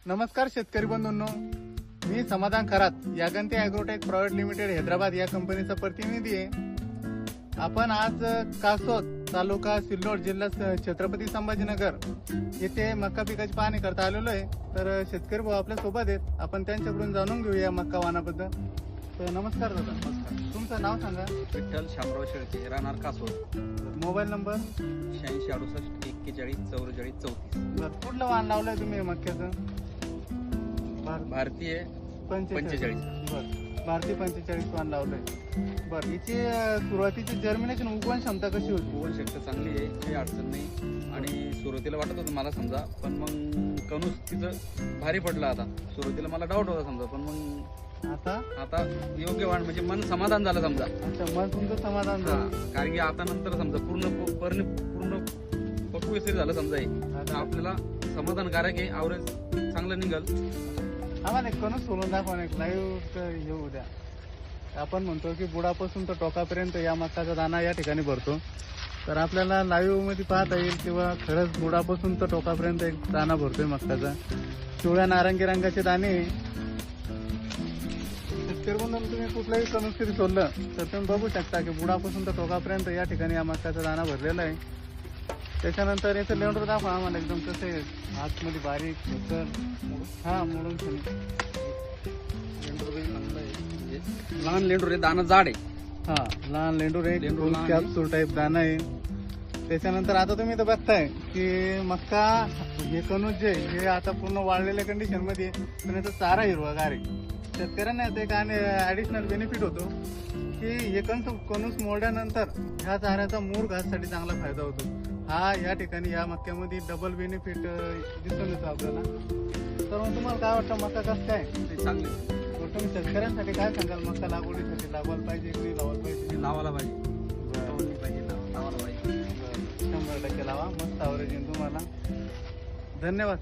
नमस्कार शेतकरी बंधूंनो, मी समाधान Kharat Yaganti agrotech private limited Hyderabad या कंपनीचा प्रतिनिधी आहे. आपण आज कासोद तालुका सिल्लोड जिल्हा छत्रपती संभाजीनगर येथे मक्का पिकाची पाहणी करता आलेलो आहे. तर शेतकरी भाऊ आपल्या सोबत आहेत, आपण त्यांच्याकडून जाणून घेऊया मक्का वाणाबद्दल. तर नमस्कार दादा. नमस्कार. तुमचं नाव सांगा. विठ्ठल शामराव शेळके, राहणार कासोड. Mobile number 86 68 41 44 34. बरं, कुठलं वाण लावलंय तुम्ही मक्याचं? भारतीय 45. बरं, भारतीय 45 वाण लावलंय. बरं, याची सुरुवातीची जर्मिनेशन उगवण क्षमता कशी होती? उगवण शक्ती चांगली आहे, काही अडचण नाही. आणि सुरुवातीला वाटत होतं मला समजा, पण मग कणूस तिचं भारी पडलं. आता सुरुवातीला मला डाऊट होता समजा, पण मग आता योग्य वाण म्हणजे मन समाधान झालं समजा. अच्छा, मग तुमचं समाधान झालं. कारण की आता नंतर समजा पूर्ण पक्वशीर झालं समजा हे. आता आपल्याला समाधानकारक आहे, आवरेज चांगलं निघल. आम्हाला एक कणूस सोडून दाखवा, एक लाईव्ह हे उद्या. आपण म्हणतो की बुडापासून तर टोकापर्यंत या मक्काचा दाना या ठिकाणी भरतो. तर आपल्याला लाईव्ह मध्ये पाहता येईल किंवा खरंच बुडापासून तर टोकापर्यंत एक दाना भरतोय मक्काचा. पिवळ्या नारंगी रंगाचे दाणे. शेतकरी बंधूंनो, तुम्ही कुठलाही कणूस तरी सोडलं तर तुम्ही बघू शकता की बुडापासून तर टोकापर्यंत या ठिकाणी या मक्काचा दाना भरलेला आहे. त्याच्यानंतर याचं लेंडर दाखवा आम्हाला एकदम कसं आहे, आतमध्ये बारीक मोडून लहान लेंडूर आहे, दाना जाड आहे. लहान लेंडूर आहे, लेंडूर लहान कॅप्सूल टाईप दाना आहे. त्याच्यानंतर आता तुम्ही तर बघताय की मक्का हे कणूस जे हे आता पूर्ण वाळलेल्या कंडिशन मध्ये आहे, पण याचा चारा हिरवागार आहे. शेतकऱ्यांना याचा एक ॲडिशनल बेनिफिट होतो की हे कणूस मोडल्यानंतर ह्या चाऱ्याचा मूळ घाससाठी चांगला फायदा होतो. हा या ठिकाणी या मक्क्यामध्ये डबल बेनिफिट दिसून येतो आपल्याला. तर मग तुम्हाला काय वाटतं, मक्का कसं काय? चांगली. तुम्ही शेतकऱ्यांसाठी काय सांगाल? मक्का लागवडीसाठी लावायला पाहिजे की लावायला पाहिजे? लावायला पाहिजे. 100% लावा, मस्त आवरेज येईल तुम्हाला. धन्यवाद.